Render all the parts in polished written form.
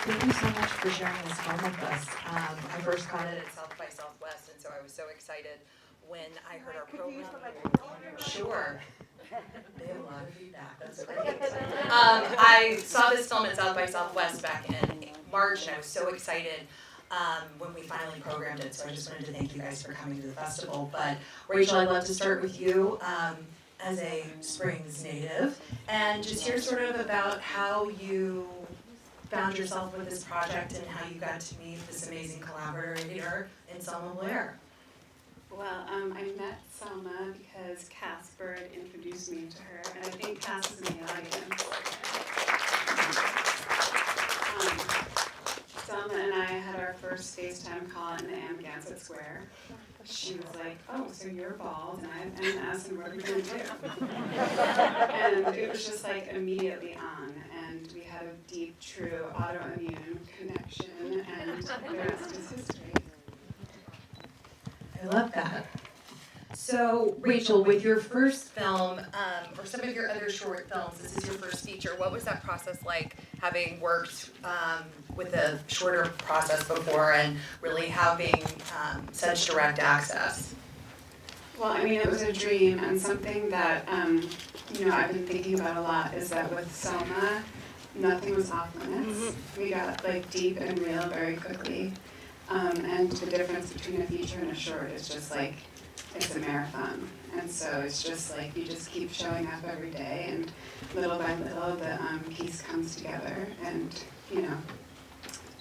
Thank you so much for sharing this film with us. I first caught it at South by Southwest, and so I was so excited when I heard our program. Sure. They have a lot of feedback. That's great. I saw this film at South by Southwest back in March, and I was so excited when we finally programmed it. So I just wanted to thank you guys for coming to the festival. But Rachel, I'd love to start with you as a Springs native, and just hear sort of about how you found yourself with this project and how you got to meet this amazing collaborator in Selma Blair. Well, I met Selma because Casper had introduced me to her, and I think Cass is in the audience. Selma and I had our first FaceTime call in the Amagansett Square. She was like, "Oh, so you're bald, and I'm MS, and what are we going to do?" And it was just like immediately on, and we had a deep, true autoimmune connection, and the rest is history. I love that. So, Rachel, with your first film, or some of your other short films, this is your first feature. What was that process like, having worked with a shorter process before and really having such direct access? Well, I mean, it was a dream, and something that, I've been thinking about a lot is that with Selma, nothing was off limits. We got, deep and real very quickly. And the difference between a feature and a short is just it's a marathon. And so it's just you just keep showing up every day, and little by little the piece comes together. And,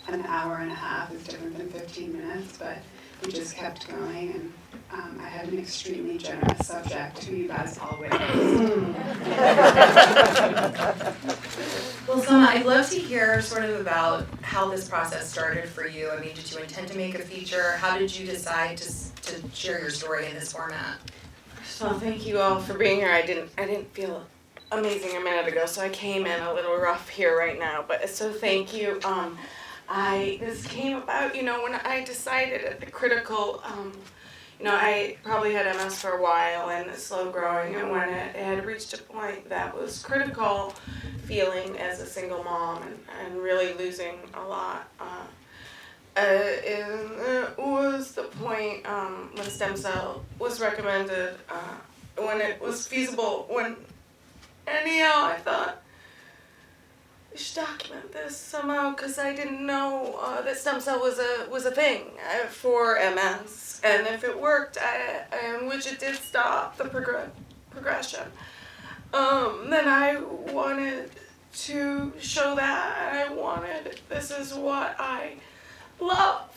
an hour and a half is different than 15 minutes, but we just kept going. And I had an extremely generous subject who you guys all witnessed. Well, Selma, I'd love to hear sort of about how this process started for you. I mean, did you intend to make a feature? How did you decide to share your story in this format? Well, thank you all for being here. I didn't feel amazing a minute ago, so I came in a little rough here right now. But so thank you. This came about, when I decided at the critical. I probably had MS for a while and it's slow growing, and when it had reached a point that was critical, feeling as a single mom and really losing a lot, it was the point when stem cell was recommended, when it was feasible, anyhow I thought, we should document this somehow, because I didn't know that stem cell was a thing for MS, and if it worked, which it did stop the progression, then I wanted to show that. This is what I love,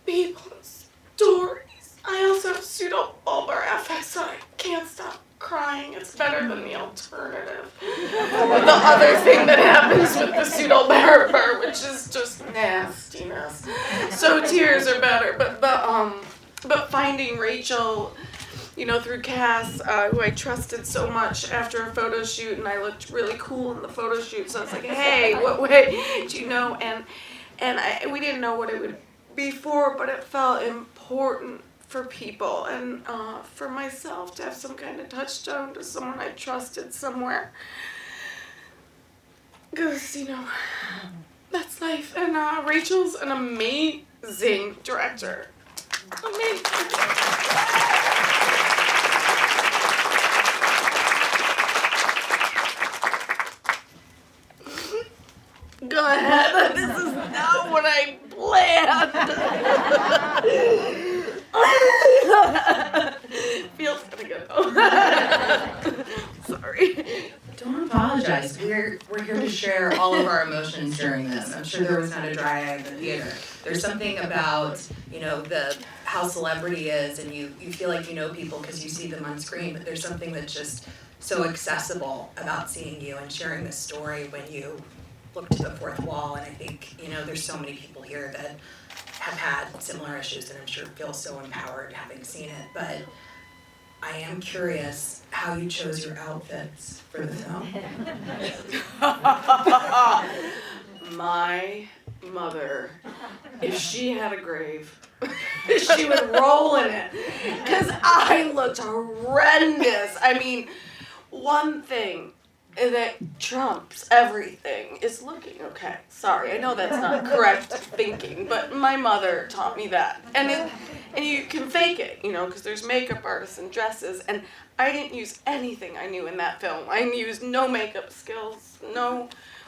people's stories. I also have pseudobulbar FS, so I can't stop crying. It's better than the alternative. The other thing that happens with the pseudobulbar, which is just nastiness. So tears are better. But finding Rachel, through Cass, who I trusted so much after a photo shoot, and I looked really cool in the photo shoot. So I was like, hey, what way do you know? And we didn't know what it would be for, but it felt important for people and for myself to have some kind of touchstone to someone I trusted somewhere. Because, that's life. And Rachel's an amazing director. Amazing. Go ahead. This is not what I planned. Feels kind of good though. Sorry. Don't apologize. We're here to share all of our emotions during this. I'm sure there was not a dry eye in the theater. There's something about, how celebrity is, and you feel like you know people because you see them on screen, but there's something that's just so accessible about seeing you and sharing this story when you look to the fourth wall. And I think, there's so many people here that have had similar issues, and I'm sure feel so empowered having seen it. But I am curious how you chose your outfits for the film. My mother, if she had a grave, she would roll in it, because I looked horrendous. I mean, one thing that trumps everything is looking okay. Sorry, I know that's not correct thinking, but my mother taught me that. And you can fake it, you know, because there's makeup artists and dresses, and I didn't use anything I knew in that film. I used no makeup skills, no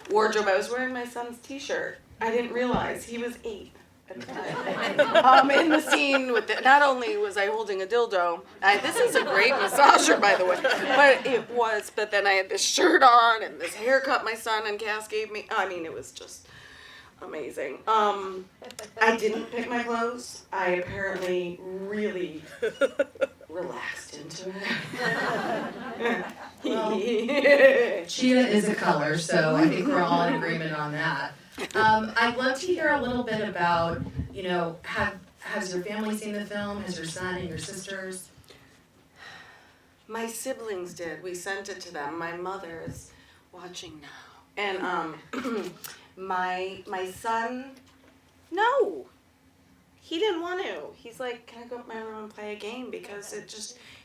wardrobe. I was wearing my son's t-shirt. I didn't realize he was 8. In the scene with not only was I holding a dildo, this is a great massager, by the way, but then I had this shirt on and this haircut my son and Cass gave me. I mean, it was just amazing. I didn't pick my clothes. I apparently really relaxed into it. Well, Chia is a color, so I think we're all in agreement on that. I'd love to hear a little bit about, you know, has your family seen the film? Has your son and your sisters? My siblings did. We sent it to them. My mother is watching now. And my son, no. He didn't want to. He's like, can I go up my room and play a game? Because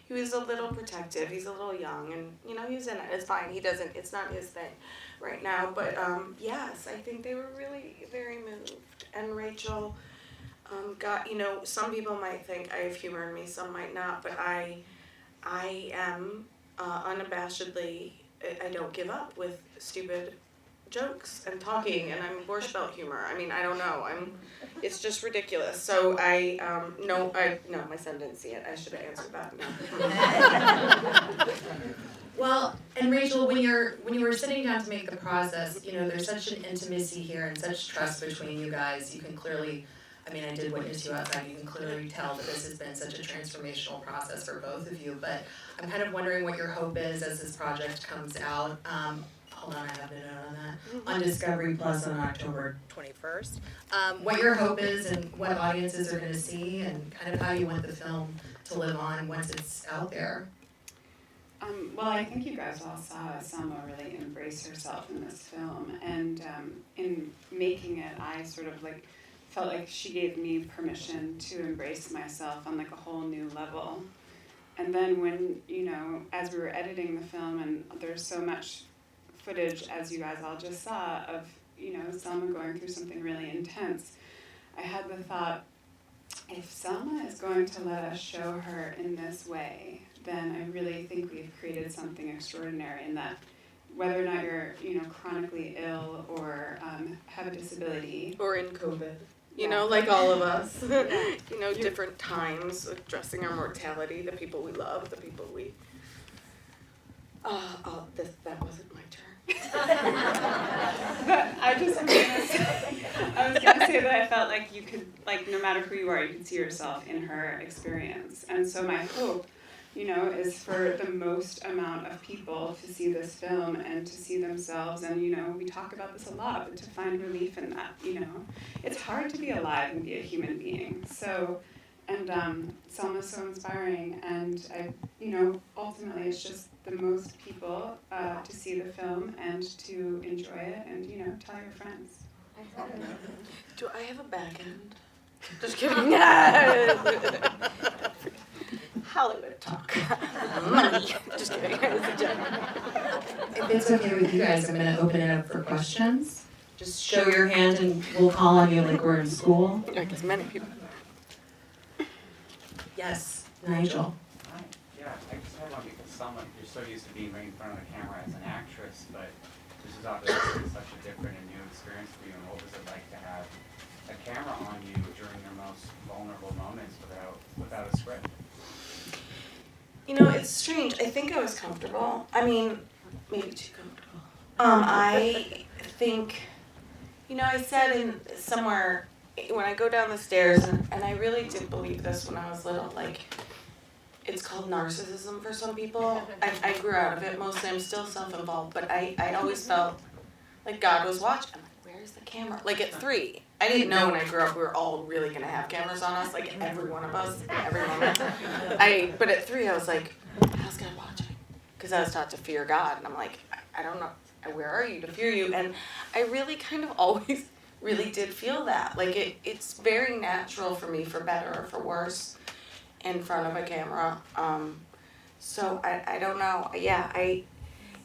he was a little protective. He's a little young, and, you know, he's in it. It's fine. It's not his thing right now. But, yes, I think they were really very moved. And Rachel got, you know, some people might think I have humor in me, some might not. But I am unabashedly, I don't give up with stupid jokes and talking, and I'm Borscht Belt humor. I mean, I don't know. It's just ridiculous. So no, my son didn't see it. I should have answered that. No. Well, and Rachel, when you were sitting down to make the process, you know, there's such an intimacy here and such trust between you guys. You can clearly, I mean, I did witness you outside. You can clearly tell that this has been such a transformational process for both of you. But I'm kind of wondering what your hope is as this project comes out. Hold on, I have a note on that. On Discovery Plus on October 21st. What your hope is and what audiences are going to see, and kind of how you want the film to live on once it's out there. Well, I think you guys all saw Selma really embrace herself in this film, and in making it, I sort of felt like she gave me permission to embrace myself on a whole new level. And then when, you know, as we were editing the film, and there's so much footage, as you guys all just saw, of, you know, Selma going through something really intense, I had the thought, if Selma is going to let us show her in this way, then I really think we've created something extraordinary in that, whether or not you're, you know, chronically ill or have a disability. Or in COVID. You know, like all of us. You know, different times, addressing our mortality, the people we love, the people we... that wasn't my turn. But I was gonna say that I felt like you could, no matter who you are, you could see yourself in her experience. And so my hope, you know, is for the most amount of people to see this film and to see themselves. And, you know, we talk about this a lot, but to find relief in that, you know. It's hard to be alive and be a human being. So, and Selma's so inspiring, and you know, ultimately it's just the most people to see the film and to enjoy it, and, you know, tell your friends. Do I have a back end? Just kidding. Hollywood talk. Money. Just kidding. It was a joke. If it's okay with you guys, I'm going to open it up for questions. Just show your hand and we'll call on you like we're in school. Like as many people. Yes, Nigel. Hi. Yeah, I just had one because you're so used to being right in front of the camera as an actress, but this is obviously such a different and new experience for you. And what was it like to have a camera on you during your most vulnerable moments without a script? You know, it's strange. I think I was comfortable. I mean, maybe too comfortable. I think, you know, I said in somewhere when I go down the stairs, and I really did believe this when I was little, like, it's called narcissism for some people. I grew out of it. Mostly I'm still self-involved, but I always felt like God was watching. I'm like, where's the camera? Like at 3. I didn't know when I grew up we were all really going to have cameras on us, like every one of us, every moment. But at 3 I was like, how's God watching? Because I was taught to fear God, and I'm like, I don't know, where are you to fear you? And I really kind of always really did feel that. Like it's very natural for me, for better or for worse, in front of a camera. So I don't know. Yeah,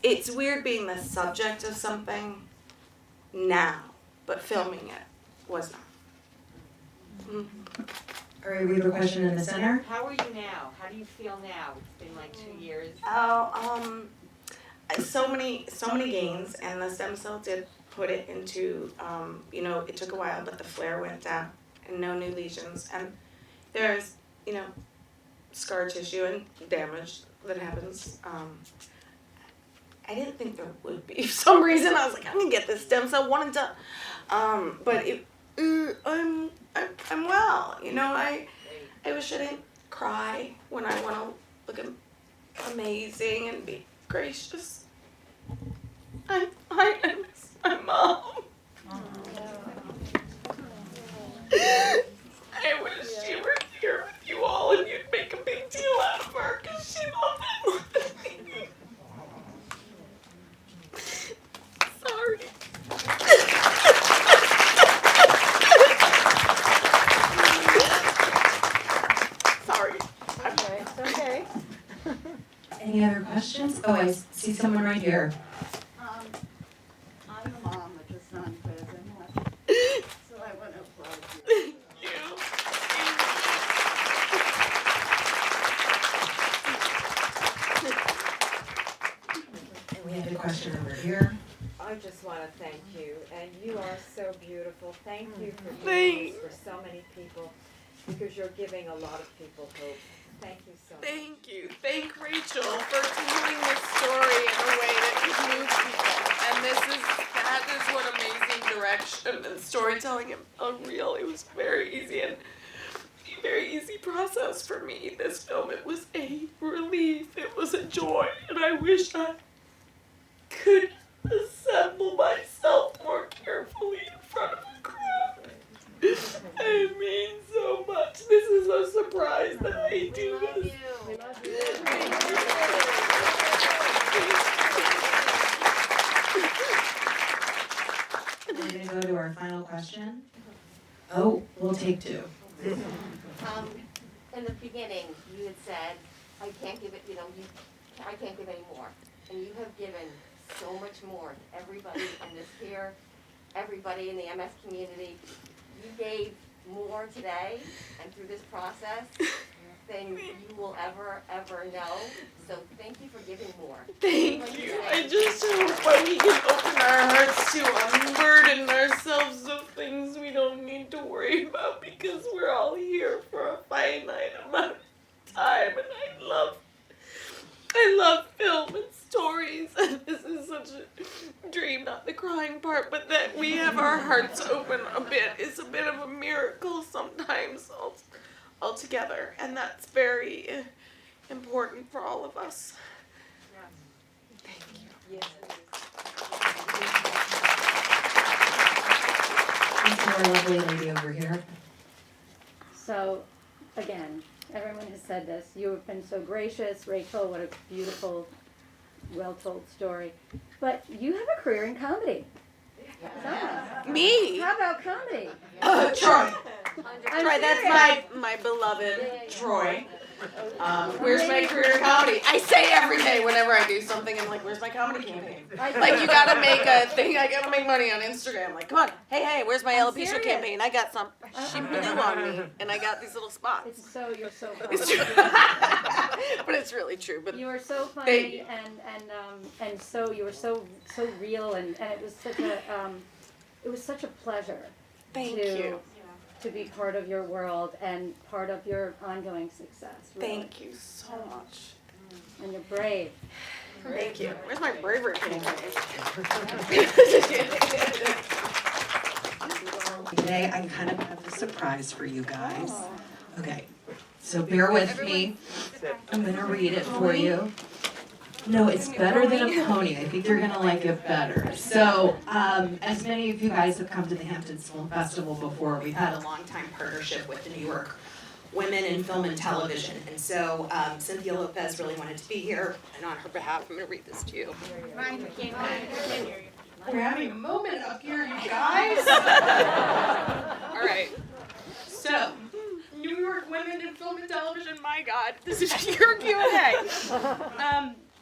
it's weird being the subject of something now, but filming it was not. All right, we have a question in the center. How are you now? How do you feel now? It's been like 2 years. So many gains, and the stem cell did put it into, it took a while, but the flare went down, and no new lesions, and there's, scar tissue and damage that happens. I didn't think there would be. For some reason, I was like, I'm gonna get this stem cell one and done. But I'm well. I wish I didn't cry when I want to look amazing and be gracious. I miss my mom. I wish she were here with you all and you'd make a big deal out of her because she loved it more than me. Sorry. Sorry. Okay, it's okay. Any other questions? Oh, I see someone right here. I'm the mom with the son present, so I want to applaud you. Thank you. And we have a question over here. I just want to thank you, and you are so beautiful. Thank you for doing this for so many people, because you're giving a lot of people hope. Thank you so much. Thank you. Thank Rachel for telling this story in a way that could move people. And that is what amazing direction and storytelling and unreal. It was very easy and a very easy process for me. This film, it was a relief. It was a joy. And I wish I could assemble myself more carefully in front of a crowd. It means so much. This is a surprise that I do this. We love you. We're going to go to our final question. Oh, we'll take two. In the beginning, you had said, I can't give it, I can't give any more. And you have given so much more to everybody in this here, everybody in the MS community. You gave more today and through this process than you will ever know. So thank you for giving more. Thank you. I just hope that we can open our hearts to unburden ourselves of things we don't need to worry about because we're all here for a finite amount of time, and I love film and stories, and this is such a dream, not the crying part, but that we have our hearts open a bit is a bit of a miracle sometimes altogether, and that's very important for all of us. Thank you. Yes, it is. This is our lovely lady over here. So, again, everyone has said this. You have been so gracious. Rachel, what a beautiful, well-told story. But you have a career in comedy. Me? How about comedy? Troy. I'm Troy, that's serious. my beloved Troy. Where's my career in comedy? I say every day whenever I do something, I'm like, where's my comedy campaign? Like, you gotta make a thing, I gotta make money on Instagram. Like, come on, hey, where's my alopecia serious. campaign? I got some. She blew on me, and I got these little spots. You're so funny. It's true. But it's really true. But You were so Thank funny, you. and so you were so real, and it was such a pleasure thank to you. to be part of your world and part of your ongoing success. Really. Thank you so much. And you're brave. Thank you. Where's my bravery campaign? Today, I kind of have a surprise for you guys. Okay, so bear with me. I'm going to read it for you. No, it's better than a pony. I think you're going to like it better. So, as many of you guys have come to the Hamptons Film Festival before, we've had a long-time partnership with the New York Women in Film and Television. And so, Cynthia Lopez really wanted to be here, and on her behalf, I'm going to read this to you. We're having a moment up here, you guys. All right. So, New York Women in Film and Television, my God, this is your Q&A.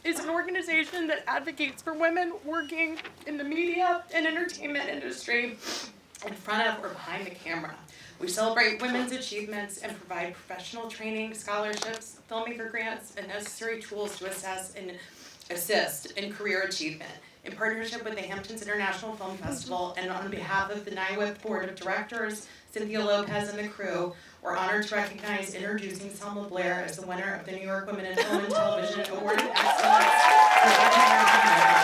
is an organization that advocates for women working in the media and entertainment industry in front of or behind the camera. We celebrate women's achievements and provide professional training, scholarships, filmmaker grants, and necessary tools to assess and assist in career achievement. In partnership with the Hamptons International Film Festival and on behalf of the NIWIF Board of Directors, Cynthia Lopez and the crew, we're honored to recognize introducing Selma Blair as the winner of the New York Women in Film and Television Award of Excellence for African American women.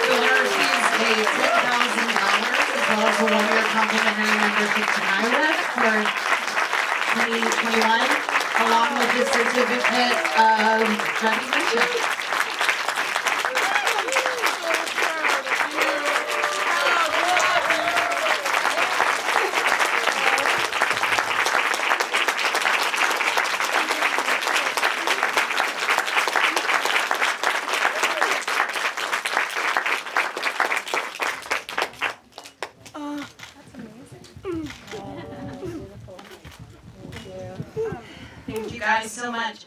The winner receives a $10,000 as well as a one-year complimentary membership to NIWIF for 2021, along with a certificate of recognition. Thank you guys so much.